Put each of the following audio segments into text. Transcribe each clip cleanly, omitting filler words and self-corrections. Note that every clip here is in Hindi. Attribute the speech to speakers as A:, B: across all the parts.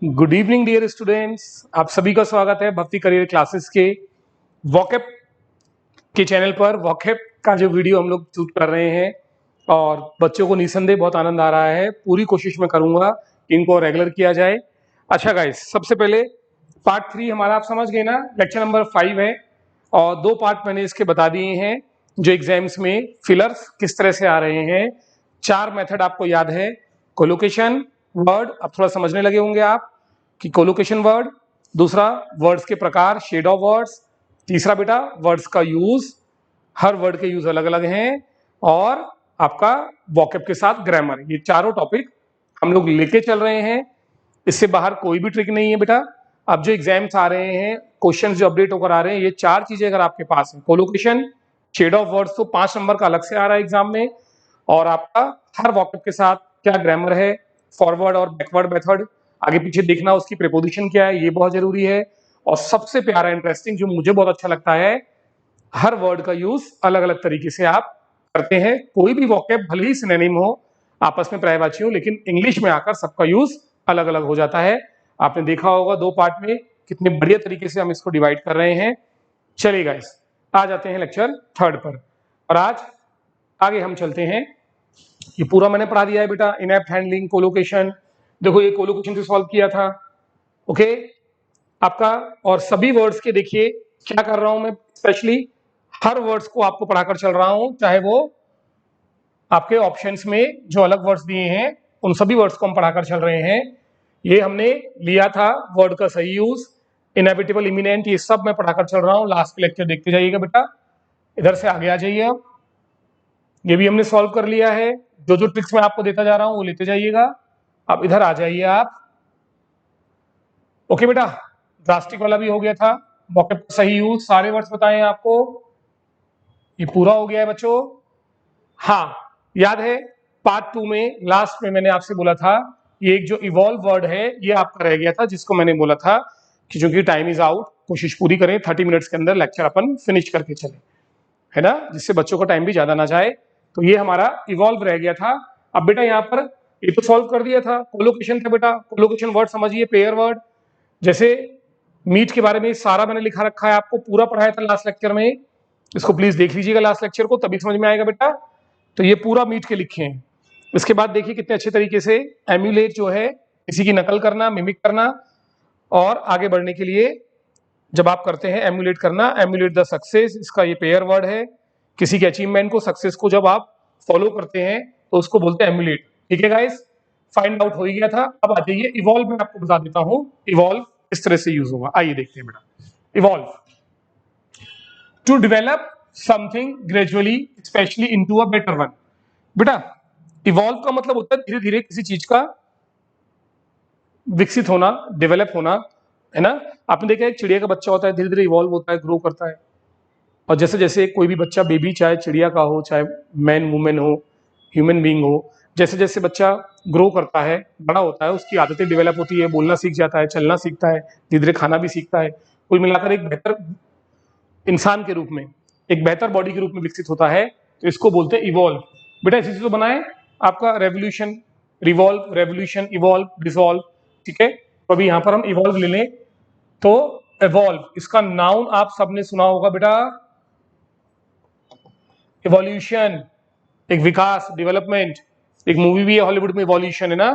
A: गुड इवनिंग डियर स्टूडेंट्स, आप सभी का स्वागत है भक्ति करियर क्लासेस के वॉकअप के चैनल पर। वॉकअप का जो वीडियो हम लोग शूट कर रहे हैं और बच्चों को निसंदेह बहुत आनंद आ रहा है। पूरी कोशिश मैं करूंगा कि इनको रेगुलर किया जाए। अच्छा गाइस, सबसे पहले पार्ट 3 हमारा आप समझ गए ना, लेक्चर नंबर 5 है और 2 पार्ट मैंने इसके बता दिए हैं जो एग्जाम्स में फिलर्स किस तरह से आ रहे हैं। 4 मेथड आपको याद है, कोलोकेशन वर्ड, अब थोड़ा समझने लगे होंगे आप कि कोलोकेशन वर्ड, दूसरा वर्ड्स के प्रकार शेड ऑफ वर्ड्स, तीसरा बेटा वर्ड्स का यूज, हर वर्ड के यूज अलग अलग हैं, और आपका वॉकअप के साथ ग्रामर। ये चारों टॉपिक हम लोग लेके चल रहे हैं, इससे बाहर कोई भी ट्रिक नहीं है बेटा। अब जो एग्जाम्स आ रहे हैं, क्वेश्चन जो अपडेट होकर आ रहे हैं, ये 4 चीजें अगर आपके पास है, कोलोकेशन, शेड ऑफ वर्ड्स तो 5 नंबर का अलग से आ रहा है एग्जाम में, और आपका हर वॉकअप के साथ क्या ग्रामर है, फॉरवर्ड और बैकवर्ड मेथड, आगे पीछे देखना उसकी प्रीपोजिशन क्या है, ये बहुत जरूरी है। और सबसे प्यारा इंटरेस्टिंग जो मुझे बहुत अच्छा लगता है, हर वर्ड का यूज अलग अलग तरीके से आप करते हैं। कोई भी वॉकैब भले ही सिनोनिम हो, आपस में पर्यायवाची हो, लेकिन इंग्लिश में आकर सबका यूज अलग अलग हो जाता है। आपने देखा होगा 2 पार्ट में कितने बढ़िया तरीके से हम इसको डिवाइड कर रहे हैं। चलिए गाइस, आ जाते हैं लेक्चर 3 पर, और आज आगे हम चलते हैं। ये पूरा मैंने पढ़ा दिया है बेटा, इनएप्ट हैंडलिंग, कोलोकेशन। देखो ये कोलोकेशन से सॉल्व किया था, ओके आपका। और सभी वर्ड्स के देखिए क्या कर रहा हूं मैं, स्पेशली हर वर्ड्स को आपको पढ़ाकर चल रहा हूं, चाहे वो आपके ऑप्शंस में जो अलग वर्ड्स दिए हैं उन सभी वर्ड्स को हम पढ़ाकर चल रहे हैं। ये हमने लिया था वर्ड का सही यूज, इनएविटेबल, इमिनेंट, ये सब मैं पढ़ाकर चल रहा हूं। लास्ट लेक्चर देखते जाइएगा बेटा, इधर से आगे आ जाइए। अब ये भी हमने सॉल्व कर लिया है, जो जो ट्रिक्स मैं आपको देता जा रहा हूं वो लेते जाइएगा। अब इधर आ जाइए आप, ओके बेटा। ड्रास्टिक वाला भी हो गया था, वॉकअप का सही यूज, सारे वर्ड्स बताए आपको, ये पूरा हो गया है बच्चों। हाँ, याद है पार्ट 2 में लास्ट में मैंने आपसे बोला था, ये एक जो इवॉल्व वर्ड है ये आपका रह गया था, जिसको मैंने बोला था कि चूंकि टाइम इज आउट, कोशिश पूरी करें 30 मिनट्स के अंदर लेक्चर अपन फिनिश करके चले, है ना, जिससे बच्चों का टाइम भी ज्यादा ना जाए। तो ये हमारा इवॉल्व रह गया था। अब बेटा यहाँ पर ये तो सॉल्व कर दिया था। कोलोकेशन था बेटा, कोलोकेशन वर्ड समझिए, पेयर वर्ड। जैसे मीट के बारे में सारा मैंने लिखा रखा है, आपको पूरा पढ़ाया था लास्ट लेक्चर में, इसको प्लीज देख लीजिएगा लास्ट लेक्चर को, तभी समझ में आएगा बेटा। तो ये पूरा मीट के लिखे हैं। इसके बाद देखिए कितने अच्छे तरीके से एम्यूलेट जो है, किसी की नकल करना, मिमिक करना, और आगे बढ़ने के लिए जब आप करते हैं एम्यूलेट करना, एम्यूलेट द सक्सेस, इसका ये पेयर वर्ड है। किसी के अचीवमेंट को, सक्सेस को जब आप फॉलो करते हैं तो उसको बोलते हैं एम्यूलेट। ठीक है गाइस, फाइंड आउट हो ही गया था। अब आ जाइए इवॉल्व, में आपको बता देता हूं इवॉल्व किस तरह से यूज होगा। आइए देखते हैं बेटा, evolve, to develop something gradually especially into a better one. बेटा इवॉल्व का मतलब होता है धीरे धीरे किसी चीज का विकसित होना, डेवलप होना, है ना। आपने देखा एक चिड़िया का बच्चा होता है, धीरे धीरे इवॉल्व होता है, ग्रो करता है। और जैसे जैसे कोई भी बच्चा, बेबी, चाहे चिड़िया का हो, चाहे मैन वुमेन हो, ह्यूमन बीइंग हो, जैसे जैसे बच्चा ग्रो करता है, बड़ा होता है, उसकी आदतें डेवलप होती है, बोलना सीख जाता है, चलना सीखता है, धीरे धीरे खाना भी सीखता है, कुल मिलाकर एक बेहतर इंसान के रूप में, एक बेहतर बॉडी के रूप में विकसित होता है। तो इसको बोलते हैं इवॉल्व। बेटा इसी से तो बनाए आपका revolution, revolve, revolution, evolve, dissolve. ठीक है, तो अभी यहां पर हम इवॉल्व ले लें तो इवॉल्व, इसका नाउन आप सबने सुना होगा बेटा, इवोल्यूशन, एक विकास, डेवलपमेंट। एक मूवी भी है हॉलीवुड में, इवोल्यूशन, है ना।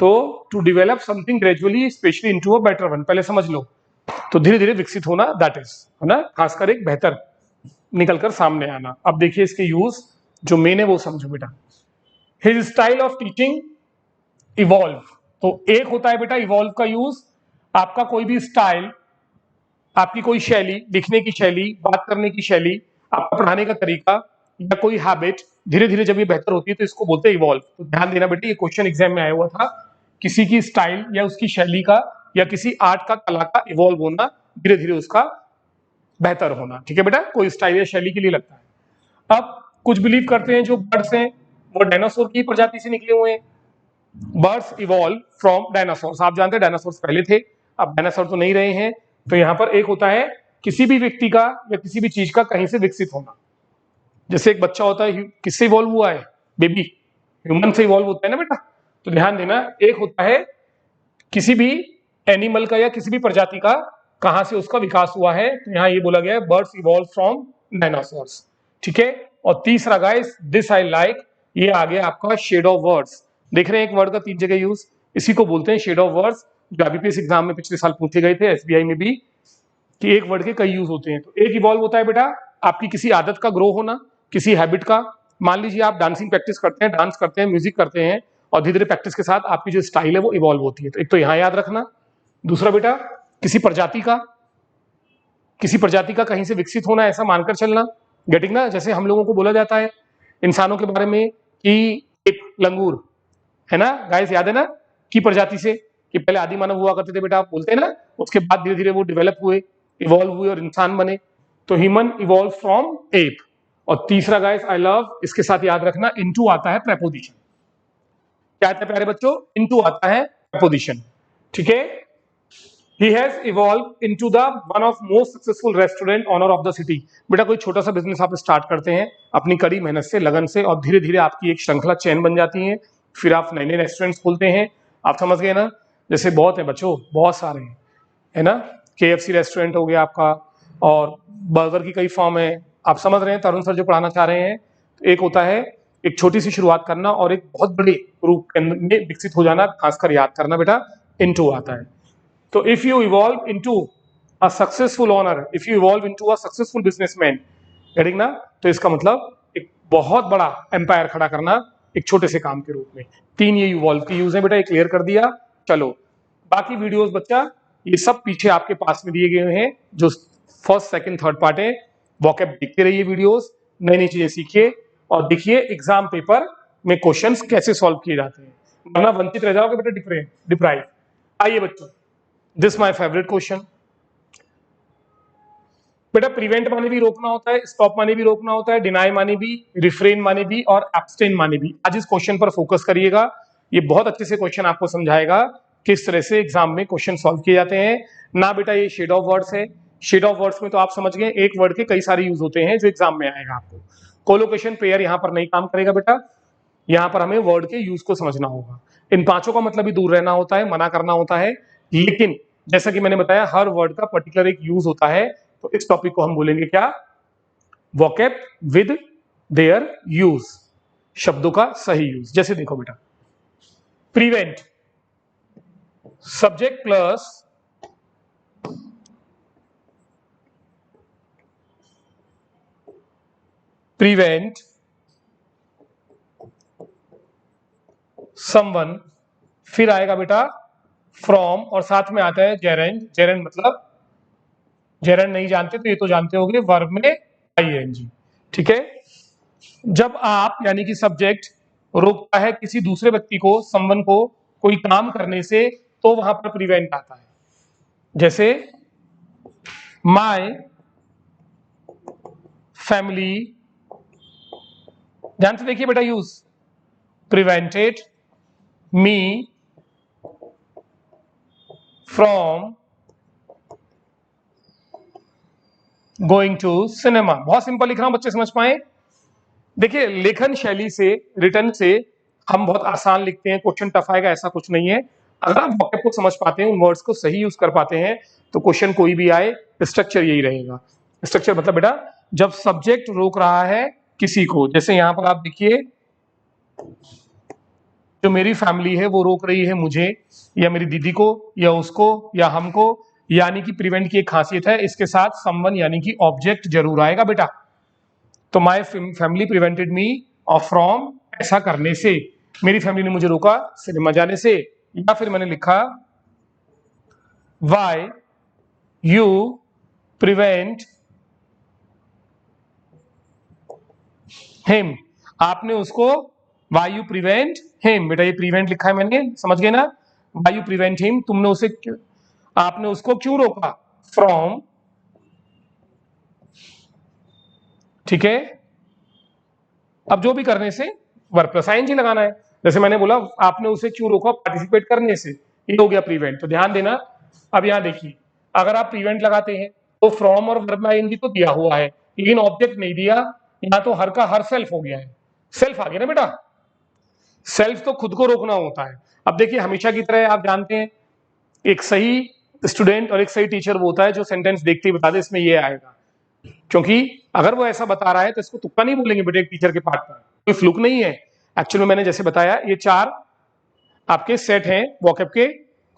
A: तो to develop something gradually especially into a better one, पहले समझ लो, तो धीरे धीरे विकसित होना, दैट इज, है ना, खासकर एक बेहतर निकलकर सामने आना। अब देखिए इसके यूज जो मेन है वो समझो बेटा। His style of teaching evolve, तो एक होता है बेटा इवॉल्व का यूज, आपका कोई भी स्टाइल, आपकी कोई शैली, लिखने की शैली, बात करने की शैली, आपका पढ़ाने का तरीका, या कोई हैबिट धीरे धीरे जब ये बेहतर होती है तो इसको बोलते हैं इवॉल्व। तो ध्यान देना बेटे, ये क्वेश्चन एग्जाम में आया हुआ था, किसी की स्टाइल या उसकी शैली का या किसी आर्ट का, कला का इवॉल्व होना, धीरे धीरे उसका बेहतर होना। ठीक है बेटा, कोई स्टाइल या शैली के लिए लगता है। अब कुछ बिलीव करते हैं जो बर्ड्स हैं वो डायनासोर की प्रजाति से निकले हुए हैं। बर्ड्स इवॉल्व फ्रॉम डायनासोर्स, आप जानते हैं डायनासोर्स पहले थे, अब डायनासोर तो नहीं रहे हैं। तो यहां पर एक होता है किसी भी व्यक्ति का या किसी भी चीज का कहीं से विकसित होना। जैसे एक बच्चा होता है, किससे इवॉल्व हुआ है, बेबी, ह्यूमन से इवॉल्व होता है ना बेटा। तो ध्यान देना, एक होता है किसी भी एनिमल का या किसी भी प्रजाति का कहां से उसका विकास हुआ है, तो यहाँ ये बोला गया है बर्ड्स इवॉल्व फ्रॉम डायनासोर्स। ठीक है। और तीसरा गाइस, दिस आई लाइक, ये आ गया आपका शेड ऑफ वर्ड्स। देख रहे हैं एक वर्ड का 3 जगह यूज, इसी को बोलते हैं शेड ऑफ वर्ड्स, जो IBPS एग्जाम में पिछले साल पूछे गए थे, SBI में भी, कि एक वर्ड के कई यूज होते हैं। तो एक इवॉल्व होता है बेटा आपकी किसी आदत का ग्रो होना, किसी हैबिट का। मान लीजिए आप डांसिंग प्रैक्टिस करते हैं, डांस करते हैं, म्यूजिक करते हैं, और धीरे धीरे प्रैक्टिस के साथ आपकी जो स्टाइल है वो इवॉल्व होती है। तो एक तो यहाँ याद रखना। दूसरा बेटा किसी प्रजाति का कहीं से विकसित होना, ऐसा मानकर चलना। गेटिंग ना? जैसे हम लोगों को बोला जाता है इंसानों के बारे में कि एक लंगूर है ना गाइस, याद है ना, की प्रजाति से, कि पहले आदि मानव हुआ करते थे बेटा, आप बोलते हैं ना, उसके बाद धीरे धीरे वो डेवलप हुए, इवॉल्व हुए और इंसान बने। तो ह्यूमन इवॉल्व फ्रॉम एप। और तीसरा गाइस आई लव, इसके साथ याद रखना, इनटू आता है प्रेपोजिशन। क्या आता है प्यारे बच्चों? इनटू आता है प्रेपोजिशन। ठीक है। He has evolved into the one of most successful restaurant owner of the city। बेटा कोई छोटा सा बिजनेस आप स्टार्ट करते हैं अपनी कड़ी मेहनत से, लगन से, और धीरे धीरे आपकी एक श्रृंखला चेन बन जाती है, फिर आप नए नए रेस्टोरेंट्स खोलते हैं। आप समझ गए ना? जैसे बहुत है बच्चों, बहुत सारे हैं, है ना। KFC रेस्टोरेंट हो गया आपका, और बर्गर की कई फॉर्म है। आप समझ रहे हैं तरुण सर जो पढ़ाना चाह रहे हैं। तो एक होता है एक छोटी सी शुरुआत करना, और एक बहुत बड़े रूप में विकसित हो जाना, खासकर याद करना बेटा, इनटू आता है। तो if you evolve into a successful owner, if you evolve into a successful businessman, getting ना? तो इसका मतलब एक बहुत बड़ा एम्पायर खड़ा करना एक छोटे से काम के रूप में। 3 ये इवॉल्व की यूज है बेटा, ये क्लियर कर दिया। चलो बाकी वीडियोस बच्चा ये सब पीछे आपके पास में दिए गए हैं, जो फर्स्ट सेकंड थर्ड पार्ट है। वॉकैब देखते रहिए वीडियोस, नई नई चीजें सीखिए, और देखिए एग्जाम पेपर में क्वेश्चंस कैसे सॉल्व किए जाते हैं, वरना वंचित रह जाओगे बेटा, डिप्राइव। आइए बच्चों, दिस माय फेवरेट क्वेश्चन। बेटा प्रिवेंट माने भी रोकना होता है, स्टॉप माने भी रोकना होता है, डिनाई माने भी, रिफ्रेन माने भी, और एब्सटेन माने भी। आज इस क्वेश्चन पर फोकस करिएगा, ये बहुत अच्छे से क्वेश्चन आपको समझाएगा किस तरह से एग्जाम में क्वेश्चन सॉल्व किए जाते हैं ना। बेटा ये शेड ऑफ वर्ड्स है, शेड ऑफ वर्ड्स में तो आप समझ गए एक वर्ड के कई सारे यूज होते हैं जो एग्जाम में आएगा आपको। कोलोकेशन पेयर यहाँ पर नहीं काम करेगा बेटा, यहाँ पर हमें वर्ड के यूज को समझना होगा। इन पांचों का मतलब भी दूर रहना होता है, मना करना होता है, लेकिन जैसा कि मैंने बताया हर वर्ड का पर्टिकुलर एक यूज होता है। तो इस टॉपिक को हम बोलेंगे क्या? वोकैब विद देयर यूज, शब्दों का सही यूज। जैसे देखो बेटा, prevent, subject plus prevent someone, फिर आएगा बेटा फ्रॉम, और साथ में आता है जेरेंड। जेरेंड मतलब, जेरेंड नहीं जानते तो ये तो जानते होंगे, वर्ब में ING। ठीक है। जब आप यानी कि सब्जेक्ट रोकता है किसी दूसरे व्यक्ति को, समवन को, कोई काम करने से, तो वहां पर प्रिवेंट आता है। जैसे माय फैमिली, ध्यान से देखिए बेटा use, prevented me from going to cinema. बहुत सिंपल लिख रहा हूं, बच्चे समझ पाए। देखिए लेखन शैली से, रिटर्न से हम बहुत आसान लिखते हैं, क्वेश्चन टफ आएगा ऐसा कुछ नहीं है। अगर आप वोकैब को समझ पाते हैं, उन वर्ड्स को सही यूज कर पाते हैं, तो क्वेश्चन कोई भी आए स्ट्रक्चर यही रहेगा। स्ट्रक्चर मतलब बेटा जब सब्जेक्ट रोक रहा है किसी को, जैसे यहां पर आप देखिए, जो मेरी फैमिली है वो रोक रही है मुझे, या मेरी दीदी को, या उसको, या हमको, यानी कि प्रिवेंट की एक खासियत है, इसके साथ समवन यानी कि ऑब्जेक्ट जरूर आएगा बेटा। तो माय फैमिली प्रिवेंटेड मी और फ्रॉम, ऐसा करने से, मेरी फैमिली ने मुझे रोका सिनेमा जाने से। या फिर मैंने लिखा वाई यू प्रिवेंट हिम, आपने उसको, वाई यू प्रिवेंट हिम, बेटा ये प्रिवेंट लिखा है मैंने, समझ गए ना। वाई यू प्रिवेंट हिम, तुमने उसे, आपने उसको क्यों रोका, फ्रॉम। ठीक है। अब जो भी करने से वर्ब प्लस ING लगाना है। जैसे मैंने बोला आपने उसे क्यों रोका पार्टिसिपेट करने से, ये हो गया प्रिवेंट। तो ध्यान देना, अब यहां देखिए, अगर आप प्रिवेंट लगाते हैं तो फ्रॉम और वर्ब में ING तो दिया हुआ है, लेकिन ऑब्जेक्ट नहीं दिया, यहां तो हर का हर सेल्फ हो गया है, सेल्फ आ गया ना बेटा। सेल्फ तो खुद को रोकना होता है। अब देखिए हमेशा की तरह आप जानते हैं एक सही स्टूडेंट और एक सही टीचर वो होता है जो सेंटेंस देखते ही बता दे इसमें ये आएगा, क्योंकि अगर वो ऐसा बता रहा है तो इसको तुक्का नहीं बोलेंगे बेटे एक टीचर के पार्ट पर, कोई फ्लूक नहीं है। एक्चुअली मैंने जैसे बताया ये 4 आपके सेट हैं वोकैब के,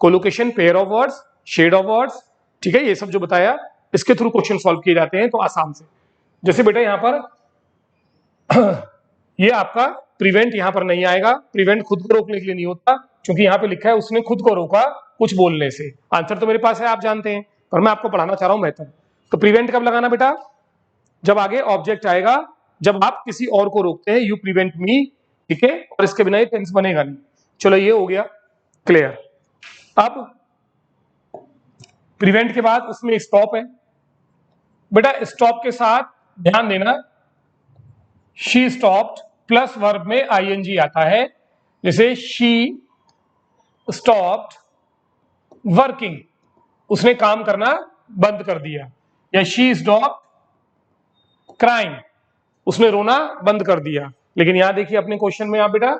A: collocation, pair of words, shade of words, ठीक है, ये सब जो बताया इसके थ्रू क्वेश्चन सॉल्व किए जाते हैं तो आसान से। जैसे बेटा यहाँ पर ये आपका प्रिवेंट यहाँ पर नहीं आएगा, प्रिवेंट खुद को रोकने के लिए नहीं होता, क्योंकि यहाँ पे लिखा है उसने खुद को रोका कुछ बोलने से। आंसर तो मेरे पास है, आप जानते हैं, पर मैं आपको पढ़ाना चाह रहा हूं बेहतर। तो प्रिवेंट कब लगाना बेटा? जब आगे ऑब्जेक्ट आएगा, जब आप किसी और को रोकते हैं, यू प्रिवेंट मी, ठीक है, और इसके बिना ये टेंस बनेगा नहीं। चलो ये हो गया क्लियर। अब प्रिवेंट के बाद उसमें स्टॉप है बेटा, स्टॉप के साथ ध्यान देना शी स्टॉप्ड प्लस वर्ब में आईएनजी आता है, जैसे शी स्टॉप्ड वर्किंग, उसने काम करना बंद कर दिया, या शी स्टॉप्ड क्राइम, उसने रोना बंद कर दिया। लेकिन यहां देखिए अपने क्वेश्चन में, यहां बेटा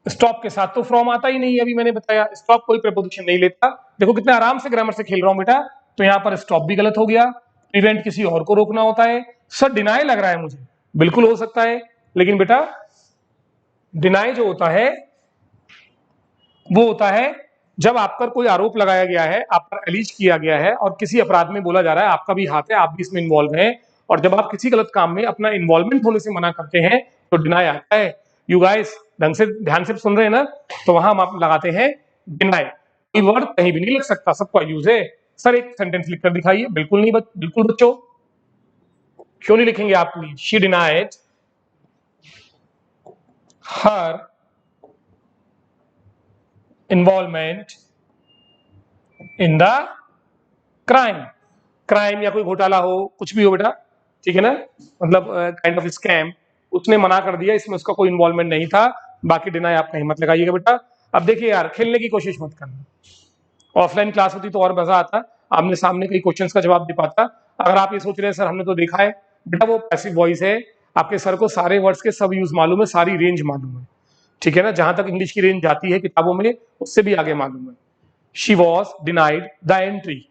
A: स्टॉप के साथ तो फ्रॉम आता ही नहीं है, अभी मैंने बताया स्टॉप कोई प्रपोजिशन नहीं लेता। देखो कितने आराम से ग्रामर से खेल रहा हूं बेटा। तो यहां पर स्टॉप भी गलत हो गया, प्रिवेंट किसी और को रोकना होता है। सर डिनाई लग रहा है मुझे, बिल्कुल हो सकता है, लेकिन बेटा डिनाई जो होता है वो होता है जब आप पर कोई आरोप लगाया गया है, आप पर एलिज किया गया है और किसी अपराध में बोला जा रहा है आपका भी हाथ है, आप भी इसमें इन्वॉल्व हैं, और जब आप किसी गलत काम में अपना इन्वॉल्वमेंट होने से मना करते हैं तो डिनाई आता है। यू गाइस ढंग से ध्यान से सुन रहे हैं ना? तो वहां हम आप लगाते हैं डिनाई। कोई वर्ड कहीं भी नहीं लग सकता, सबका यूज है। सर एक सेंटेंस लिखकर दिखाइए। बिल्कुल नहीं, बिल्कुल बच्चों, क्यों नहीं लिखेंगे आप please? She denied her involvement in the crime. Crime या कोई घोटाला हो, कुछ भी हो बेटा, ठीक है ना, मतलब काइंड ऑफ स्कैम, उसने मना कर दिया, इसमें उसका कोई इन्वॉल्वमेंट नहीं था। बाकी डिनाई आप कहीं मत लगाइएगा बेटा। अब देखिए यार, खेलने की कोशिश मत करना, ऑफलाइन क्लास होती तो और मजा आता, आमने सामने कई क्वेश्चंस का जवाब दे पाता। अगर आप ये सोच रहे हैं सर हमने तो देखा है, बेटा वो पैसिव वॉइस है, आपके सर को सारे वर्ड्स के सब यूज मालूम है, सारी रेंज मालूम है, ठीक है ना, जहां तक इंग्लिश की रेंज जाती है किताबों में उससे भी आगे मालूम है। She was denied the entry,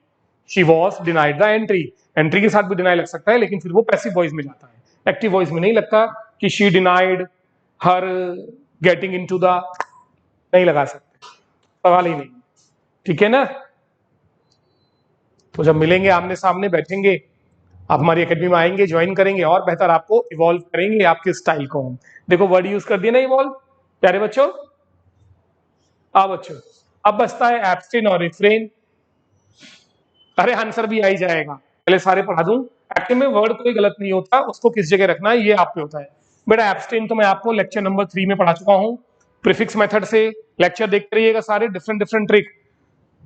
A: she was denied the entry, entry के साथ भी डिनाई लग सकता है, लेकिन फिर वो पैसिव वॉइस में जाता है, एक्टिव वॉइस में नहीं लगता कि she denied her getting into the, नहीं लगा सकते, सवाल ही नहीं, ठीक है ना। तो जब मिलेंगे आमने सामने बैठेंगे, आप हमारी एकेडमी में आएंगे, ज्वाइन करेंगे और बेहतर आपको इवॉल्व करेंगे आपके स्टाइल को हम। देखो वर्ड यूज कर दिया ना इवॉल्व, प्यारे बच्चों। बच्चों अब बचता है एब्स्टेन और रिफ्रेन। अरे आंसर भी आ ही जाएगा, पहले सारे पढ़ा दूं। एक्चुअली में वर्ड कोई गलत नहीं होता, उसको किस जगह रखना है ये आप पे होता है। बेटा एब्स्टेन तो मैं आपको लेक्चर नंबर 3 में पढ़ा चुका हूं, प्रीफिक्स मेथड से लेक्चर देखते रहिएगा, सारे डिफरेंट डिफरेंट ट्रिक।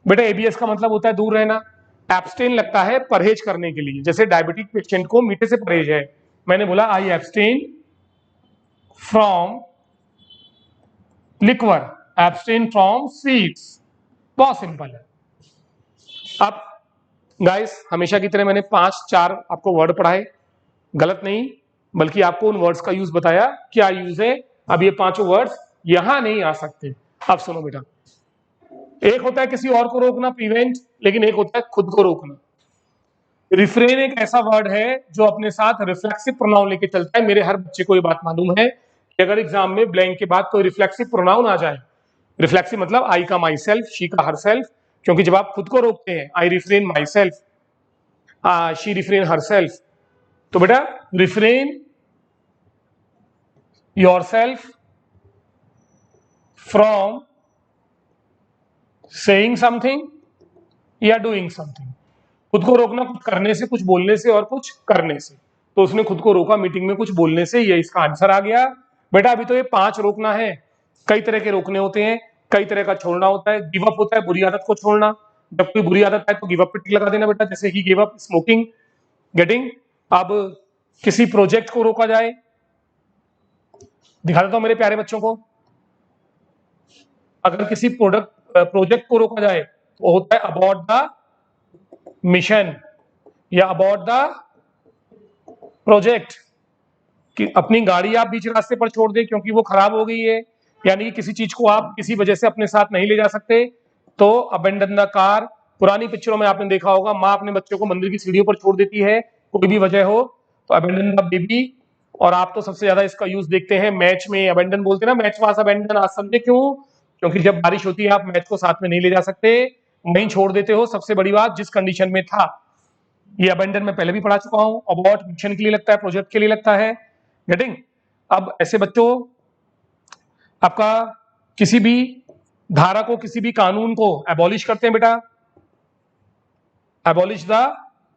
A: बेटा एबीएस का मतलब होता है दूर रहना, एब्स्टेन लगता है परहेज करने के लिए, जैसे डायबिटिक पेशेंट को मीठे से परहेज है, मैंने बोला I abstain from liquor, abstain from sweets, बहुत सिंपल है। अब गाइस हमेशा की तरह मैंने 5-4 आपको वर्ड पढ़ाए, गलत नहीं, बल्कि आपको उन वर्ड्स का यूज बताया, क्या यूज है। अब ये 5 वर्ड्स यहां नहीं आ सकते। अब सुनो बेटा, एक होता है किसी और को रोकना प्रिवेंट, लेकिन एक होता है खुद को रोकना। रिफ्रेन एक ऐसा वर्ड है जो अपने साथ रिफ्लेक्सिव प्रोनाउन लेके चलता है। मेरे हर बच्चे को ये बात मालूम है कि अगर एग्जाम में ब्लैंक के बाद कोई रिफ्लेक्सिव प्रोनाउन आ जाए, रिफ्लेक्सिव मतलब आई का माई सेल्फ, शी का हर सेल्फ, क्योंकि जब आप खुद को रोकते हैं आई refrain my self, she refrain her self, तो बेटा refrain your self from saying something या डूइंग समथिंग। खुद को रोकना कुछ करने से, कुछ बोलने से और कुछ करने से, तो उसने खुद को रोका मीटिंग में कुछ बोलने से, ये इसका आंसर आ गया। बेटा अभी तो ये 5 रोकना है, कई तरह के रोकने होते हैं, कई तरह का छोड़ना होता है। गिव अप होता है बुरी आदत को छोड़ना, जब कोई बुरी आदत है तो गिव अप पे टिक लगा देना बेटा, जैसे ही गिव अप स्मोकिंग, गेटिंग। अब किसी प्रोजेक्ट को रोका जाए, दिखा देता हूं मेरे प्यारे बच्चों को, अगर किसी प्रोजेक्ट को रोका जाए वो होता है अबॉर्ट द मिशन या अबॉर्ट द प्रोजेक्ट, कि अपनी गाड़ी आप बीच रास्ते पर छोड़ दें क्योंकि वो खराब हो गई है, यानी कि किसी चीज को आप किसी वजह से अपने साथ नहीं ले जा सकते, तो अबेंडन द कार, पुरानी पिक्चरों में आपने देखा होगा माँ अपने बच्चों को मंदिर की सीढ़ियों पर छोड़ देती है, कोई भी वजह हो तो अबेंडन द बेबी। और आप तो सबसे ज्यादा इसका यूज देखते हैं मैच में, अबेंडन बोलते हैं ना, मैच वास अबेंडन। आज समझे क्यों? क्योंकि जब बारिश होती है आप मैच को साथ में नहीं ले जा सकते, नहीं छोड़ देते हो। सबसे बड़ी बात, जिस कंडीशन में था, ये अबेंडन में पहले भी पढ़ा चुका हूं। अबॉर्ट मिशन के लिए लगता है, प्रोजेक्ट के लिए लगता है। गेटिंग? अब ऐसे बच्चों, आपका किसी भी धारा को, किसी भी कानून को एबॉलिश करते हैं बेटा, एबॉलिश द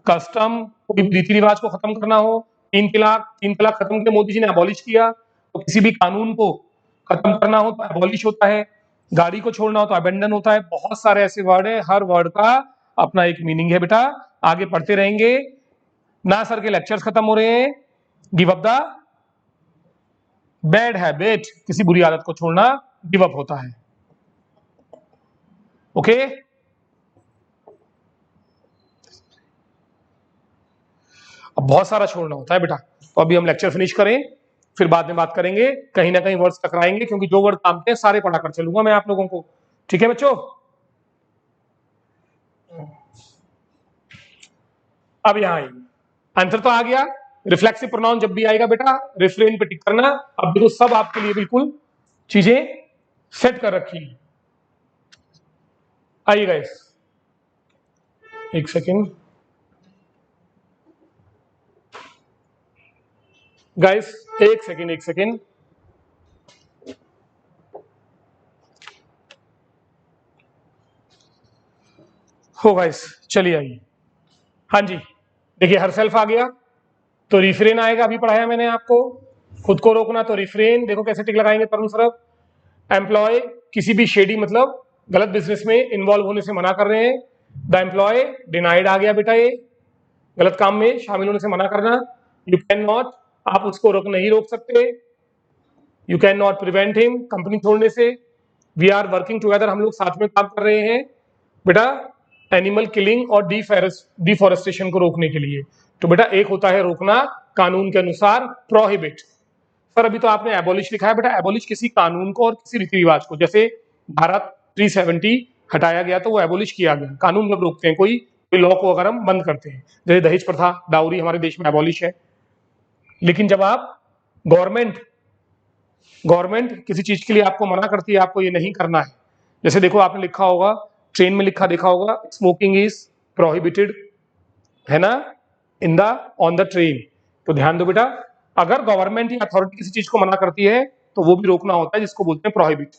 A: कस्टम, कोई रीति रिवाज को खत्म करना हो, तीन तलाक खत्म किया मोदी जी ने, एबॉलिश किया। तो किसी भी कानून को खत्म करना हो तो एबॉलिश होता है, गाड़ी को छोड़ना हो तो अबेंडन होता है। बहुत सारे ऐसे वर्ड है, हर वर्ड का अपना एक मीनिंग है बेटा। आगे पढ़ते रहेंगे ना, सर के लेक्चर्स खत्म हो रहे हैं। Give up the bad habit, किसी बुरी आदत को छोड़ना गिव अप होता है। ओके, अब बहुत सारा छोड़ना होता है बेटा। तो अभी हम लेक्चर फिनिश करें, फिर बाद में बात करेंगे। कहीं ना कहीं वर्ड्स टकराएंगे, क्योंकि जो वर्ड काम के सारे पढ़ा कर चलूंगा मैं आप लोगों को। ठीक है बच्चों? अब यहां आइए, आंसर तो आ गया। रिफ्लेक्सिव प्रोनाउन जब भी आएगा बेटा रेफरेंट पे टिक करना। अब देखो सब आपके लिए बिल्कुल चीजें सेट कर रखी है। आइए गाइस, एक सेकेंड गाइस, एक सेकेंड। हो गाइस, चलिए आइए। हाँ जी, देखिए हर सेल्फ आ गया तो रिफ्रेन आएगा, अभी पढ़ाया मैंने आपको। खुद को रोकना तो रिफ्रेन, देखो कैसे टिक लगाएंगे तरुण सरफ। एम्प्लॉय, किसी भी शेडी मतलब गलत बिजनेस में इन्वॉल्व होने से मना कर रहे हैं। द एम्प्लॉय, डिनाइड आ गया बेटा, ये गलत काम में शामिल होने से मना करना। यू कैन नॉट, आप उसको नहीं रोक सकते। You can not prevent him, company छोड़ने से। वी आर वर्किंग टुगेदर, हम लोग साथ में काम कर रहे हैं बेटा एनिमल किलिंग और डिफॉरेस्टेशन को रोकने के लिए। तो बेटा एक होता है रोकना कानून के अनुसार, प्रोहिबिट। सर अभी तो आपने एबॉलिश लिखा है बेटा, एबॉलिश किसी कानून को और किसी रीति रिवाज को, जैसे धारा 370 हटाया गया तो वो एबॉलिश किया गया। कानून जब रोकते हैं कोई लॉ को अगर हम बंद करते हैं, जैसे दहेज प्रथा, डाउरी हमारे देश में एबॉलिश है। लेकिन जब आप गवर्नमेंट किसी चीज के लिए आपको मना करती है, आपको ये नहीं करना है, जैसे देखो आपने लिखा होगा, ट्रेन में लिखा देखा होगा, स्मोकिंग इज प्रोहिबिटेड, है ना, in the on the train. तो ध्यान दो बेटा, अगर गवर्नमेंट या अथॉरिटी किसी चीज को मना करती है तो वो भी रोकना होता है, जिसको बोलते हैं प्रोहिबिट।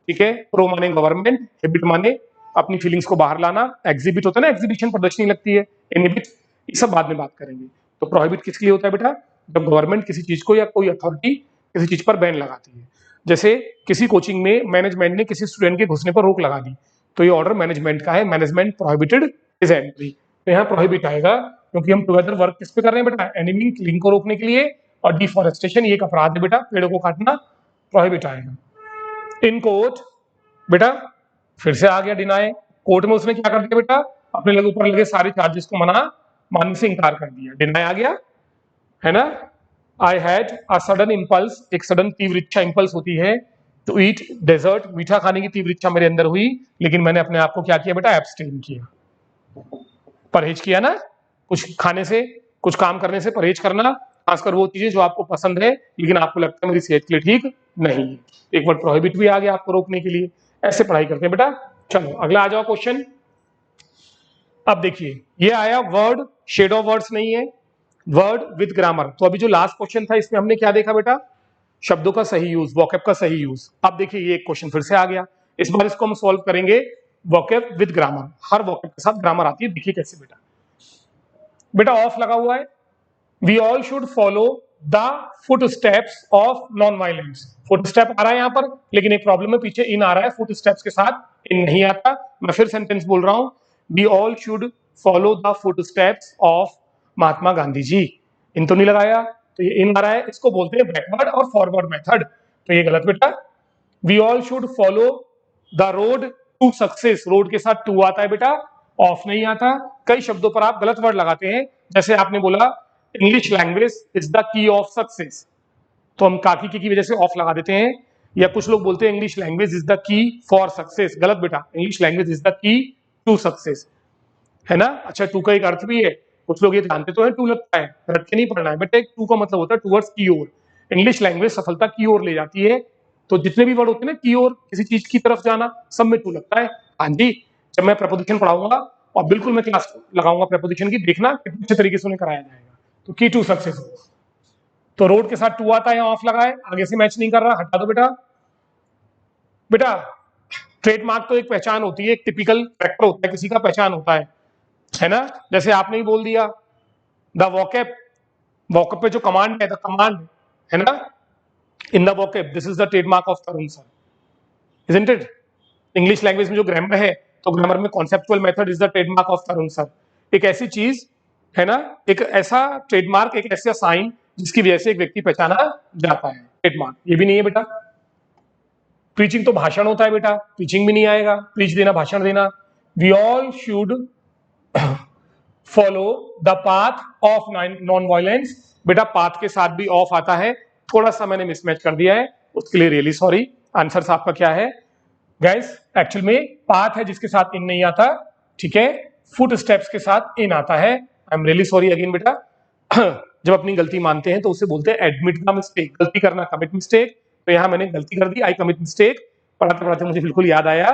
A: ठीक है, प्रो माने गवर्नमेंट, हिबिट माने अपनी फीलिंग्स को बाहर लाना, एग्जिबिट होता है ना, एग्जीबिशन प्रदर्शनी लगती है, इनहिबिट, ये सब बाद में बात करेंगे। तो प्रोहिबिट किसके लिए होता है बेटा? जब गवर्नमेंट किसी चीज को या कोई अथॉरिटी किसी चीज पर बैन लगाती है। जैसे किसी कोचिंग में मैनेजमेंट ने किसी स्टूडेंट के घुसने पर रोक लगा दी, तो ये ऑर्डर मैनेजमेंट का है, मैनेजमेंट प्रोहिबिटेड इज एंट्री। तो यहाँ प्रोहिबिट आएगा, क्योंकि हम टुगेदर वर्क किस पे कर रहे हैं बेटा? एनिमी किलिंग को रोकने के लिए। और डिफॉरेस्टेशन ये एक अपराध है बेटा, पेड़ों को काटना, प्रोहिबिट आएगा। इन कोर्ट बेटा फिर से आ गया डिनाई, कोर्ट में उसने क्या कर दिया बेटा? अपने लगे ऊपर लगे सारे चार्जेस को मानने से इनकार कर दिया, डिनाई आ गया, है ना। I had a sudden impulse, एक सडन तीव्र इच्छा, इम्पल्स होती है टू ईट डेजर्ट, मीठा खाने की तीव्र इच्छा मेरे अंदर हुई, लेकिन मैंने अपने आप को क्या किया बेटा? एब्सटेन किया, परहेज किया ना। कुछ खाने से, कुछ काम करने से परहेज करना, खासकर वो चीजें जो आपको पसंद है लेकिन आपको लगता है मेरी सेहत के लिए ठीक नहीं है। एक वर्ड प्रोहिबिट भी आ गया आपको रोकने के लिए। ऐसे पढ़ाई करते हैं बेटा। चलो अगला आ जाओ क्वेश्चन। अब देखिए ये आया वर्ड, शेड ऑफ वर्ड्स नहीं है, वर्ड विद ग्रामर। तो अभी जो लास्ट क्वेश्चन था इसमें हमने क्या देखा बेटा? शब्दों का सही यूज, वोकैब का सही यूज। अब देखिए ये एक क्वेश्चन फिर से आ गया, इस बार इसको हम सॉल्व करेंगे vocab with grammar. Her vocab के साथ ग्रामर आती है, देखिए कैसे बेटा। बेटा ऑफ लगा हुआ है, we all should follow the footsteps of non violence. Footstep आ रहा है यहां पर, लेकिन एक प्रॉब्लम है, पीछे इन आ रहा है, फुट स्टेप्स के साथ इन नहीं आता। मैं फिर सेंटेंस बोल रहा हूं, we all should follow the footsteps of Mahatma Gandhi ji. इन तो नहीं लगाया, तो ये इन आ रहा है, इसको बोलते हैं बैकवर्ड और फॉरवर्ड मेथड। तो ये गलत बेटा। We all should follow the road to success, road के साथ टू आता है बेटा, ऑफ नहीं आता। कई शब्दों पर आप गलत वर्ड लगाते हैं, जैसे आपने बोला इंग्लिश लैंग्वेज इज द की ऑफ सक्सेस, तो हम काकी की वजह से ऑफ लगा देते हैं। या कुछ लोग बोलते हैं English language is the key for success. गलत बेटा, English language is the key to success, है ना। अच्छा, टू का एक अर्थ भी है, कुछ लोग ये जानते तो है टू लगता है, रट के नहीं पढ़ना है बेटा। एक टू का मतलब होता है टूवर्ड्स, की ओर। इंग्लिश लैंग्वेज सफलता की ओर ले जाती है। तो जितने भी वर्ड होते हैं ना की ओर, किसी चीज की तरफ जाना, सब में टू लगता है। हाँ जी, जब मैं प्रपोजिशन पढ़ाऊंगा और बिल्कुल मैं क्लास लगाऊंगा प्रपोजिशन की, देखना कितने अच्छे तरीके से उन्हें कराया जाएगा। तो की टू सक्सेस, तो रोड के साथ टू आता है, ऑफ लगा है, आगे से मैच नहीं कर रहा, हटा दो बेटा। बेटा ट्रेडमार्क तो एक पहचान होती है, एक टिपिकल कैरेक्टर होता है, किसी का पहचान होता है ना। जैसे आपने ही बोल दिया द वोकैब, वोकैब पे जो कमांड है, द कमांड, है ना, in the vocab, this is the trademark of Tarun sir, isn't it. English language में जो ग्रामर है, तो ग्रामर में conceptual method is the trademark of Tarun sir. एक ऐसी चीज है ना, एक ऐसा ट्रेडमार्क, एक ऐसा साइन जिसकी वजह से एक व्यक्ति पहचाना जाता है, ट्रेडमार्क। ये भी नहीं है बेटा। प्रीचिंग तो भाषण होता है बेटा, प्रीचिंग भी नहीं आएगा, प्रीच देना, भाषण देना। We all should follow the path of non violence. बेटा पाथ के साथ भी ऑफ आता है, थोड़ा सा मैंने मिसमैच कर दिया है, उसके लिए रियली सॉरी। आंसर आपका क्या है गाइस? एक्चुअल में पाथ है जिसके साथ इन नहीं आता, ठीक है, फुट स्टेप्स के साथ इन आता है। I am really sorry again बेटा। जब अपनी गलती मानते हैं तो उसे बोलते हैं एडमिट द मिस्टेक, गलती करना, कमिट मिस्टेक। तो यहां मैंने गलती कर दी, आई कमिट मिस्टेक। पढ़ाते पढ़ाते मुझे बिल्कुल याद आया,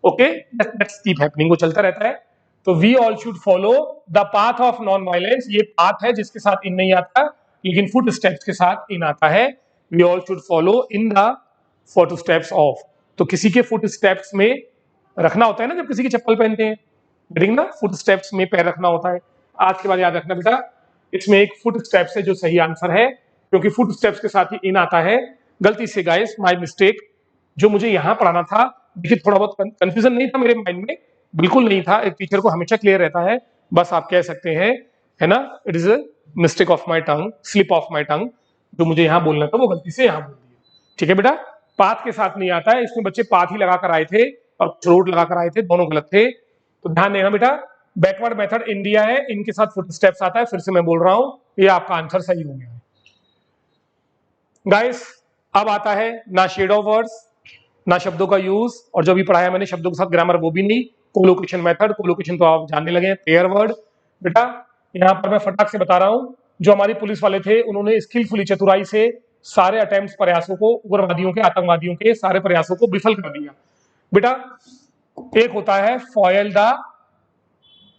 A: ओके, दैट्स कीप हैपनिंग, वो चलता रहता है। तो we all should follow the path of non violence, ये पाथ है जिसके साथ इन नहीं आता, लेकिन फुट स्टेप्स के साथ इन आता है। We all should follow in the footsteps of, तो किसी के फुट स्टेप्स में रखना होता है ना, जब किसी की चप्पल पहनते हैं, गेटिंग ना, फुट स्टेप्स में पैर रखना होता है। आज के बाद याद रखना बेटा, इसमें एक फुट स्टेप्स है जो सही आंसर है, क्योंकि फुट स्टेप्स के साथ ही इन आता है। गलती से गाइस, माय मिस्टेक, जो मुझे यहां पढ़ाना था, देखिए थोड़ा बहुत कंफ्यूजन नहीं था मेरे माइंड में, बिल्कुल नहीं था। एक टीचर को हमेशा क्लियर रहता है, बस आप कह सकते हैं, है ना, it is a mistake of my tongue, slip of my टंग, जो मुझे यहां बोलना था वो गलती से यहां बोल दिया। ठीक है बेटा, पाथ के साथ नहीं आता है, इसमें बच्चे पाथ ही लगा कर आए थे और रोड लगा कर आए थे, दोनों गलत थे। तो ध्यान देना बेटा, बैकवर्ड मेथड इंडिया है, इनके साथ फुट स्टेप्स आता है। फिर से मैं बोल रहा हूं, ये आपका आंसर सही हो गया है गाइस। अब आता है ना शेड ऑफ वर्ड्स, ना शब्दों का यूज, और जो भी पढ़ाया मैंने शब्दों के साथ ग्रामर वो भी नहीं। कोलोकेशन मेथड, कोलोकेशन तो आप जानने लगे हैं, पेयर वर्ड। बेटा यहां पर मैं फटाक से बता रहा हूं, जो हमारी पुलिस वाले थे उन्होंने स्किलफुली, चतुराई से सारे अटेम्प्ट, प्रयासों को, उग्रवादियों के, आतंकवादियों के सारे प्रयासों को विफल कर दिया। बेटा एक होता है फॉयल द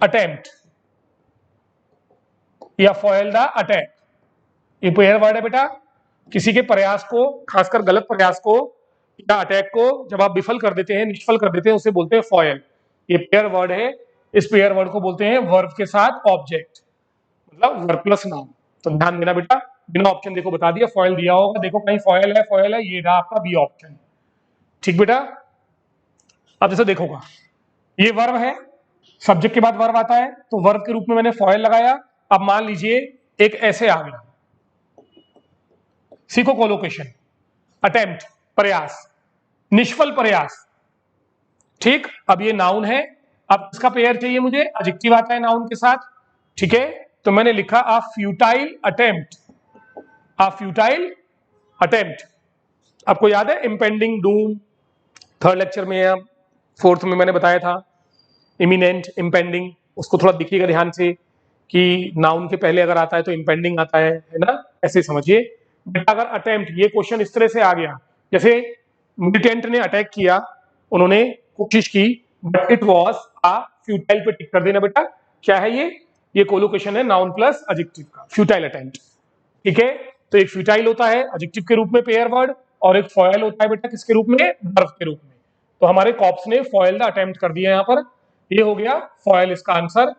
A: अटेम्प्ट या फॉयल द अटैक, ये पेयर वर्ड है बेटा। किसी के प्रयास को, खासकर गलत प्रयास को या अटैक को जब आप विफल कर देते हैं, निष्फल कर देते हैं, उसे बोलते हैं फॉयल। ये पेयर वर्ड है। इस पेयर वर्ड को बोलते हैं वर्ब के साथ ऑब्जेक्ट, मतलब वर्ब प्लस नाउन। तो ध्यान देना बेटा, बिना ऑप्शन देखो बता दिया, फॉयल दिया होगा, देखो कहीं फॉयल है, फॉयल है, ये रहा आपका बी ऑप्शन। ठीक बेटा, अब जैसे देखोगा, ये वर्ब है, सब्जेक्ट के बाद वर्ब आता है, तो वर्ब के रूप में मैंने फॉयल लगाया। अब मान लीजिए एक ऐसे आ गया, सीखो कोलोकेशन, अटेम्प्ट, प्रयास, निष्फल प्रयास। ठीक, अब ये नाउन है, अब इसका पेयर चाहिए मुझे, एडजेक्टिव आता है नाउन के साथ। ठीक है, तो मैंने लिखा अ फ्यूटाइल अटेम्प्ट, अ फ्यूटाइल अटेम्प्ट। आपको याद है इम्पेंडिंग डूम, थर्ड लेक्चर में या फोर्थ में मैंने बताया था, इमिनेंट, इम्पेंडिंग, उसको थोड़ा देखिएगा ध्यान से कि नाउन के पहले अगर आता है तो इम्पेंडिंग आता है ना, ऐसे समझिए। बट अगर अटेम्प्ट, ये क्वेश्चन इस तरह से आ गया, जैसे मिलिटेंट ने अटैक किया, उन्होंने कोशिश की, but it was a futile, पे टिक कर देना बेटा। क्या है ये कोलोकेशन है नाउन प्लस एडजेक्टिव का, फ्यूटाइल अटेम्प्ट। ठीक है, तो एक फ्यूटाइल होता है एडजेक्टिव के रूप में पेयर वर्ड, और एक फॉयल होता है बेटा किसके रूप में, वर्ब के रूप में। तो हमारे कॉप्स ने फॉयल द अटेम्प्ट कर दिया यहाँ पर, ये हो गया फॉयल इसका आंसर।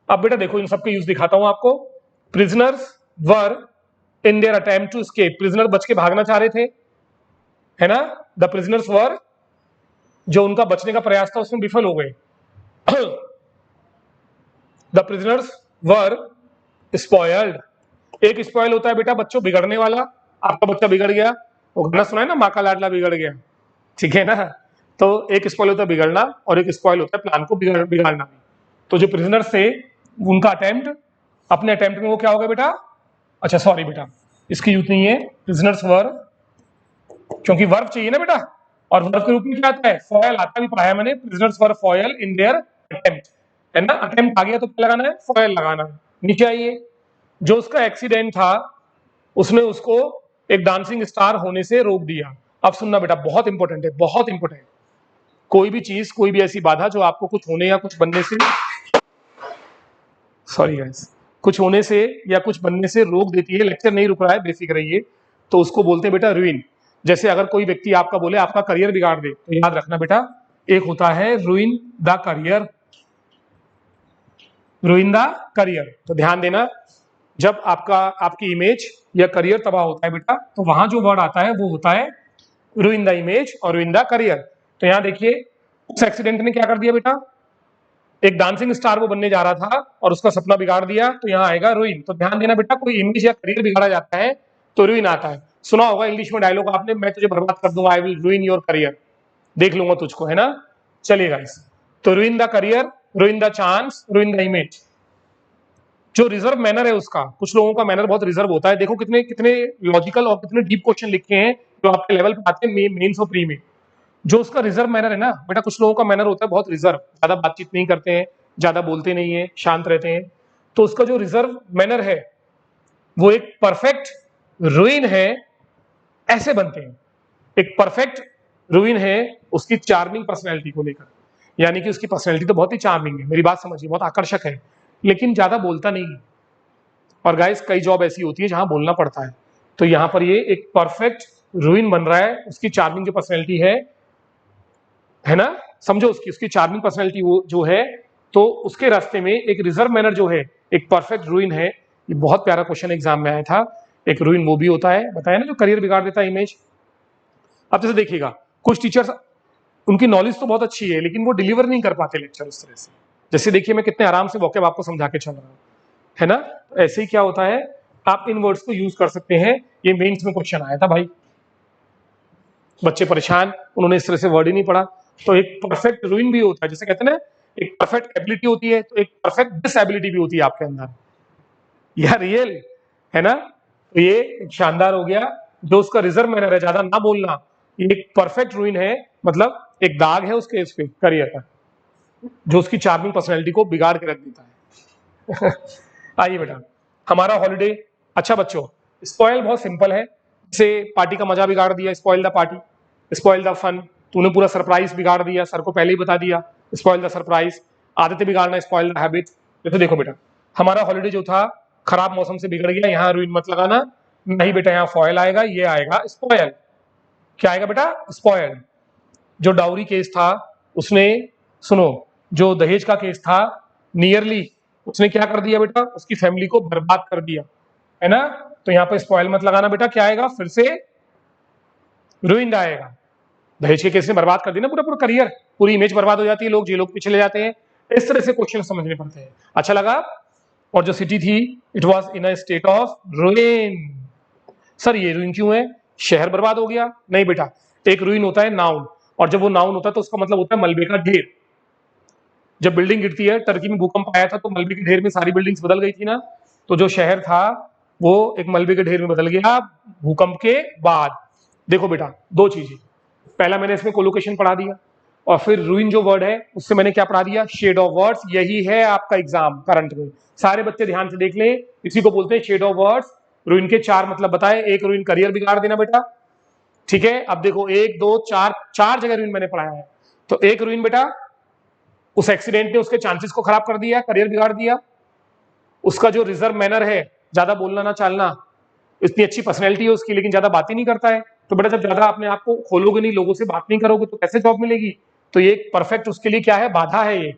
A: अब बेटा देखो इन सबके यूज दिखाता हूं आपको। Prisoners were in their attempt to escape, prisoner बच के भागना चाह रहे थे, है ना, द प्रिजनर्स वर, जो उनका बचने का प्रयास था उसमें विफल हो गए। द प्रिजनर्स वर स्पॉयल्ड, एक स्पॉयल होता है बेटा बच्चों बिगड़ने वाला, आपका बच्चा बिगड़ गया, वो गाना सुना है ना, माँ का लाडला बिगड़ गया, ठीक है ना। तो एक स्पॉइल होता है बिगड़ना, और एक स्पॉइल होता है प्लान को बिगाड़ना। तो जो प्रिजनर्स थे उनका अटेम्प्ट, अपने अटेम्प्ट में वो क्या हो गया बेटा, अच्छा सॉरी बेटा इसकी यूज नहीं है, प्रिजनर्स वर क्योंकि वर्ब चाहिए ना बेटा, और वर्ब के रूप में क्या आता है, फॉयल आता है, भी पढ़ाया मैंने, prisoners were foil in their attempt, है ना, अटेम्प्ट आ गया तो क्या लगाना है, फॉयल लगाना है। नीचे आइए, जो उसका एक्सीडेंट था उसने उसको एक डांसिंग स्टार होने से रोक दिया। अब सुनना बेटा, बहुत इंपॉर्टेंट है, बहुत इंपॉर्टेंट। कोई भी चीज, कोई भी ऐसी बाधा जो आपको कुछ होने या कुछ बनने से, सॉरी गाइस, कुछ होने से या कुछ बनने से रोक देती है, लेक्चर नहीं रुक रहा है, बेफिक्र रहिए, तो उसको बोलते हैं बेटा रुइन। जैसे अगर कोई व्यक्ति आपका बोले आपका करियर बिगाड़ दे, तो याद रखना बेटा, एक होता है ruin the career, ruin the career. तो ध्यान देना, जब आपकी इमेज या करियर तबाह होता है बेटा, तो वहां जो वर्ड आता है वो होता है रुइन द इमेज और रुइन द करियर। तो यहां देखिए, उस एक्सीडेंट ने क्या कर दिया बेटा, एक डांसिंग स्टार वो बनने जा रहा था और उसका सपना बिगाड़ दिया, तो यहाँ आएगा रुइन। तो ध्यान देना बेटा, कोई इमेज या करियर बिगाड़ा जाता है तो रुइन आता है। सुना होगा इंग्लिश में डायलॉग आपने, मैं तुझे बर्बाद कर दूंगा, I will ruin your career, देख लूंगा तुझको, है ना। चलिएगा इस, तो ruin the career, ruin the chance, ruin the image. जो रिजर्व मैनर है उसका, कुछ लोगों का मैनर बहुत रिजर्व होता है, देखो कितने कितने लॉजिकल और कितने डीप क्वेश्चन लिखे हैं जो आपके लेवल पे आते हैं मेंस और प्री में। जो उसका रिजर्व मैनर है ना बेटा, कुछ लोगों का मैनर होता है बहुत रिजर्व, ज्यादा बातचीत नहीं करते हैं, ज्यादा बोलते नहीं है, शांत रहते हैं, तो उसका जो रिजर्व मैनर है वो एक परफेक्ट रूइन है, ऐसे बनते हैं। एक परफेक्ट रूइन है उसकी चार्मिंग पर्सनैलिटी को लेकर, यानी कि उसकी पर्सनैलिटी तो बहुत ही चार्मिंग है, मेरी बात समझिए, बहुत आकर्षक है, लेकिन ज्यादा बोलता नहीं है। और गाइस कई जॉब ऐसी होती है जहां बोलना पड़ता है, तो यहां पर ये एक परफेक्ट रूइन बन रहा है, उसकी चार्मिंग जो पर्सनैलिटी है ना, समझो उसकी उसकी चार्मिंग पर्सनैलिटी जो है, तो उसके रास्ते में एक रिजर्व मैनर जो है, एक परफेक्ट रूइन है। ये बहुत प्यारा क्वेश्चन एग्जाम में आया था। एक रूइन वो भी होता है, बताया ना, जो करियर बिगाड़ देता है, इमेज। अब जैसे देखिएगा, कुछ टीचर्स, उनकी नॉलेज तो बहुत अच्छी है लेकिन वो डिलीवर नहीं कर पाते लेक्चर उस तरह से। जैसे देखिए मैं कितने आराम से वोकैब आपको समझा के चल रहा हूँ, है ना। ऐसे ही क्या होता है, आप इन वर्ड्स को यूज कर सकते हैं। ये मेंस में क्वेश्चन आया था भाई, बच्चे परेशान, उन्होंने इस तरह से वर्ड ही नहीं पढ़ा। तो एक परफेक्ट रूइन भी होता है, जैसे कहते हैं ना, एक परफेक्ट एबिलिटी होती है तो एक परफेक्ट डिसएबिलिटी भी होती है आपके अंदर, यह रियल है ना। तो ये एक शानदार हो गया, जो उसका रिजर्व मैनर है, ज्यादा ना बोलना, ये एक परफेक्ट रूइन है, मतलब एक दाग है उसके इस पे करियर का, जो उसकी चार्मिंग पर्सनैलिटी को बिगाड़ के रख देता है। आइए बेटा, हमारा हॉलिडे, अच्छा बच्चों, स्पॉइल बहुत सिंपल है, जैसे पार्टी का मजा बिगाड़ दिया, spoil the party, spoil the fun, तूने पूरा सरप्राइज बिगाड़ दिया, सर को पहले ही बता दिया, स्पॉइल द सरप्राइज, आदतें बिगाड़ना, स्पॉइल द हैबिट। तो देखो बेटा, हमारा हॉलिडे जो था खराब मौसम से बिगड़ गया, यहाँ रूइन मत लगाना, नहीं बेटा, यहाँ फॉयल आएगा, ये आएगा स्पॉयल। क्या आएगा बेटा, स्पॉयल। जो डाउरी केस था उसने, सुनो, जो दहेज का केस था, नियरली उसने क्या कर दिया बेटा, उसकी फैमिली को बर्बाद कर दिया, है ना। तो यहाँ पे स्पॉइल मत लगाना बेटा, क्या आएगा, फिर से रूइंड आएगा। दहेज के केस ने बर्बाद कर दी ना पूरा पूरा करियर, पूरी इमेज बर्बाद हो जाती है, लोग जेलों के पीछे ले जाते हैं, इस तरह से क्वेश्चन समझने पड़ते हैं। अच्छा लगा। और जो सिटी थी, it was in a state of रूइन। Sir ये रूइन क्यों है, शहर बर्बाद हो गया? नहीं बेटा, एक रूइन होता है नाउन, और जब वो नाउन होता है तो उसका मतलब होता है मलबे का ढेर। जब बिल्डिंग गिरती है, टर्की में भूकंप आया था तो मलबे के ढेर में सारी बिल्डिंग्स बदल गई थी ना, तो जो शहर था वो एक मलबे के ढेर में बदल गया भूकंप के बाद। देखो बेटा, दो चीजें, पहला मैंने इसमें कोलोकेशन पढ़ा दिया, और फिर रूइन जो वर्ड है उससे मैंने क्या पढ़ा दिया, शेड ऑफ वर्ड्स। यही है आपका एग्जाम करंट में, सारे बच्चे ध्यान से देख लें, इसी को बोलते हैं शेड ऑफ वर्ड्स। रूइन के चार मतलब बताए, एक रूइन करियर बिगाड़ देना बेटा, ठीक है। अब देखो, एक दो चार, चार जगह रूइन मैंने पढ़ाया है। तो एक रूइन बेटा, उस एक्सीडेंट ने उसके चांसेस को खराब कर दिया, करियर बिगाड़ दिया। उसका जो रिजर्व मैनर है, ज्यादा बोलना ना चालना, इतनी अच्छी पर्सनैलिटी है उसकी लेकिन ज्यादा बात ही नहीं करता है, तो बेटा जब ज्यादा अपने आप को खोलोगे नहीं, लोगों से बात नहीं करोगे, तो कैसे जॉब मिलेगी? तो ये परफेक्ट उसके लिए क्या है, बाधा है ये,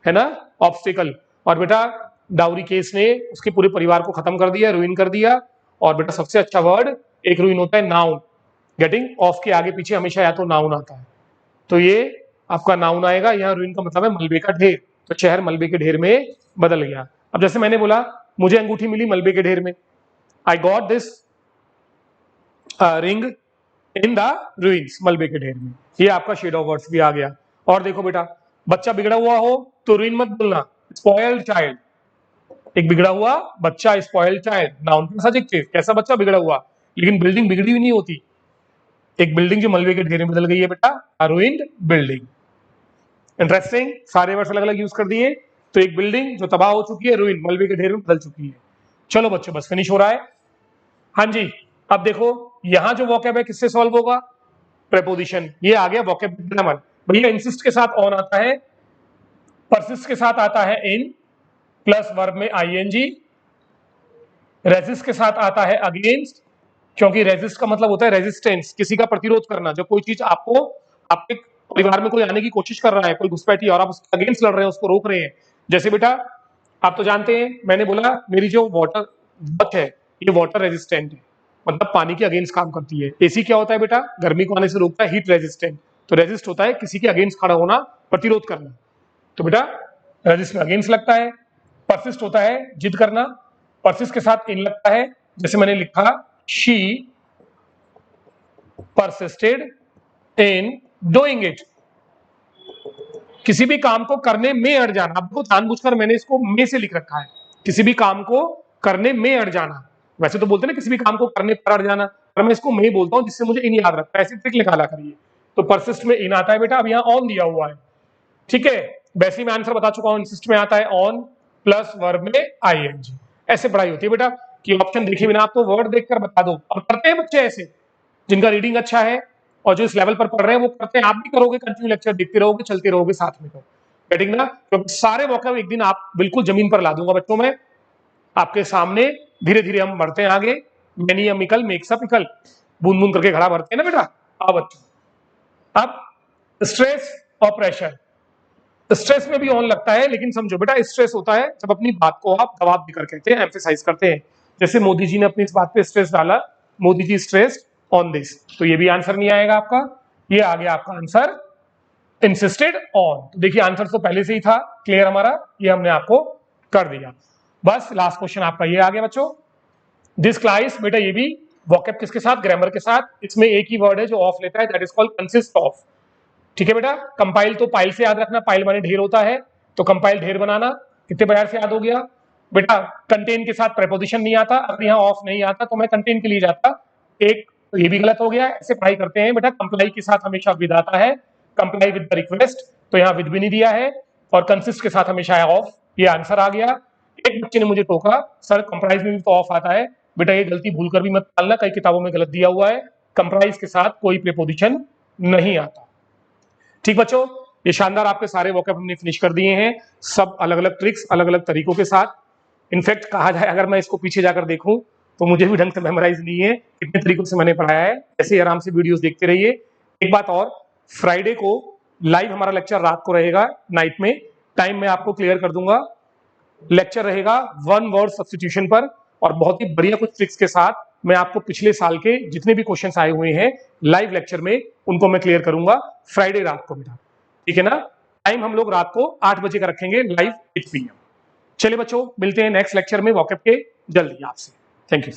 A: है ना, ऑब्स्टिकल। और बेटा डाउरी केस ने उसके पूरे परिवार को खत्म कर दिया, रूइन कर दिया। और बेटा सबसे अच्छा वर्ड एक रूइन होता है नाउन, गेटिंग ऑफ के आगे पीछे हमेशा या तो नाउन आता है, तो ये आपका नाउन आएगा। यहाँ रूइन का मतलब है मलबे का ढेर, तो शहर मलबे के ढेर में बदल गया। अब जैसे मैंने बोला, मुझे अंगूठी मिली मलबे के ढेर में, I got this ring in the ruins, मलबे के ढेर में, ये आपका शेड ऑफ वर्ड्स भी आ गया। और देखो बेटा, बच्चा बिगड़ा हुआ हो तो रूइन मत बोलना, स्पॉइल्ड चाइल्ड। एक बिगड़ा हुआ बच्चा, spoiled child, noun plus adjective, कैसा बच्चा बिगड़ा हुआ, लेकिन बिल्डिंग बिगड़ी हुई नहीं होती, एक बिल्डिंग जो मलबे के ढेर में बदल गई है बेटा, ruined बिल्डिंग। इंटरेस्टिंग, सारे वर्ड्स अलग अलग यूज कर दिए। तो एक बिल्डिंग जो तबाह हो चुकी है, ruined मलबे के ढेर में बदल चुकी है। चलो बच्चों बस फिनिश हो रहा है। हाँ जी, अब देखो यहां जो वोकैब है किससे सॉल्व होगा, प्रेपोजिशन। ये आ गया वोकैब ग्रामर। भैया इंसिस्ट के साथ ऑन आता है, परसिस्ट के साथ आता है इन प्लस वर्ब में आईएनजी, रेजिस्ट के साथ आता है अगेंस्ट, क्योंकि रेजिस्ट का मतलब होता है रेजिस्टेंस, किसी का प्रतिरोध करना। जब कोई चीज आपको, आपके परिवार में कोई आने की कोशिश कर रहा है, कोई घुसपैठी, और आप उसके अगेंस्ट लड़ रहे हैं, उसको रोक रहे हैं। जैसे बेटा आप तो जानते हैं, मैंने बोला मेरी जो वाटर वॉच है ये वाटर रेजिस्टेंट है, मतलब पानी के अगेंस्ट काम करती है। एसी क्या होता है बेटा, गर्मी को आने से रोकता है, हीट रेजिस्टेंट। तो रेजिस्ट होता है किसी के अगेंस्ट खड़ा होना, प्रतिरोध करना। तो बेटा रेजिस्ट में अगेंस्ट लगता है। परसिस्ट होता है जिद करना, परसिस्ट के साथ इन लगता है। जैसे मैंने लिखा she persisted in doing it, किसी भी काम को करने में अड़ जाना। आपको जानबूझकर मैंने इसको में से लिख रखा है, किसी भी काम को करने में अड़ जाना। वैसे तो बोलते हैं ना किसी भी काम को करने पर अड़ जाना, पर मैं इसको में बोलता हूं जिससे मुझे इन याद रखता है। ऐसी ट्रिक निकाला करिए। तो परसिस्ट में इन आता है बेटा, अब यहाँ ऑन दिया हुआ है, ठीक है। वैसे मैं आंसर बता चुका हूं, इंसिस्ट में आता है ऑन प्लस वर्ब में आईएनजी। ऐसे पढ़ाई होती है बेटा कि ऑप्शन देखे बिना आपको वर्ड देखकर बता दो। अब करते हैं बच्चे ऐसे, जिनका रीडिंग अच्छा है और जो इस लेवल पर पढ़ रहे हैं वो करते हैं। आप भी करोगे, कंटिन्यू लेक्चर देखते रहोगे, चलते रहोगे साथ में, बैटिंग ना, क्योंकि सारे वोकैब एक दिन आप बिल्कुल जमीन पर ला दूंगा बच्चों में आपके सामने। धीरे धीरे हम बढ़ते हैं आगे। मैनी अमिकल मेक्स अप इकल, बूंद बूंद करके घड़ा भरते हैं ना बेटा। अब बच्चों अब स्ट्रेस और प्रेशर, स्ट्रेस में भी ऑन लगता है, लेकिन समझो बेटा स्ट्रेस होता है जब अपनी बात को आप दबाव देकर कहते हैं, एम्फेसाइज करते हैं। जैसे मोदी जी ने अपनी इस बात पे स्ट्रेस डाला, Modi ji stressed on this, तो ये भी आंसर नहीं आएगा आपका। ये आ गया आपका आंसर इंसिस्टेड ऑन। तो देखिए आंसर तो पहले से ही था, क्लियर हमारा, ये हमने आपको कर दिया। बस लास्ट क्वेश्चन आपका ये आ गया बच्चों। दिस क्लाइस, बेटा ये भी वोकैब किसके साथ, ग्रामर के साथ। इसमें एक ही वर्ड है जो ऑफ लेता है, that is called consist of, ठीक है बेटा। कंपाइल तो पाइल से याद रखना, पाइल माने ढेर होता है, तो कंपाइल ढेर बनाना, कितने बार से याद हो गया बेटा। कंटेन के साथ प्रेपोजिशन नहीं आता, अगर यहाँ ऑफ नहीं आता तो मैं कंटेन के लिए जाता, एक तो ये भी गलत हो गया। ऐसे पढ़ाई करते हैं बेटा, कंप्लाई के साथ हमेशा विद आता है, कंप्लाई विद द रिक्वेस्ट, तो यहाँ विद भी नहीं दिया है, और कंसिस्ट के साथ हमेशा है ऑफ। ये आंसर आ गया। एक बच्चे ने मुझे टोका, सर कंप्राइज में भी तो ऑफ आता है। बेटा ये गलती भूल कर भी मत डालना, कई किताबों में गलत दिया हुआ है, कंप्राइज के साथ कोई प्रेपोजिशन नहीं आता। ठीक बच्चों, ये शानदार आपके सारे वोकैब हमने फिनिश कर दिए हैं, सब अलग अलग ट्रिक्स, अलग अलग तरीकों के साथ। इनफैक्ट कहा जाए अगर मैं इसको पीछे जाकर देखूं तो मुझे भी ढंग से मेमोराइज नहीं है, कितने तरीकों से मैंने पढ़ाया है। ऐसे ही आराम से वीडियोस देखते रहिए। एक बात और, फ्राइडे को लाइव हमारा लेक्चर रात को रहेगा, नाइट में, टाइम मैं आपको क्लियर कर दूंगा। लेक्चर रहेगा वन वर्ड सब्स्टिट्यूशन पर, और बहुत ही बढ़िया कुछ ट्रिक्स के साथ मैं आपको पिछले साल के जितने भी क्वेश्चंस आए हुए हैं लाइव लेक्चर में, उनको मैं क्लियर करूंगा फ्राइडे रात को बेटा, ठीक है ना। टाइम हम लोग रात को 8 बजे का रखेंगे, लाइव 8 PM। चलिए बच्चों, मिलते हैं नेक्स्ट लेक्चर में वोकैब के जल्दी आपसे। Thank you.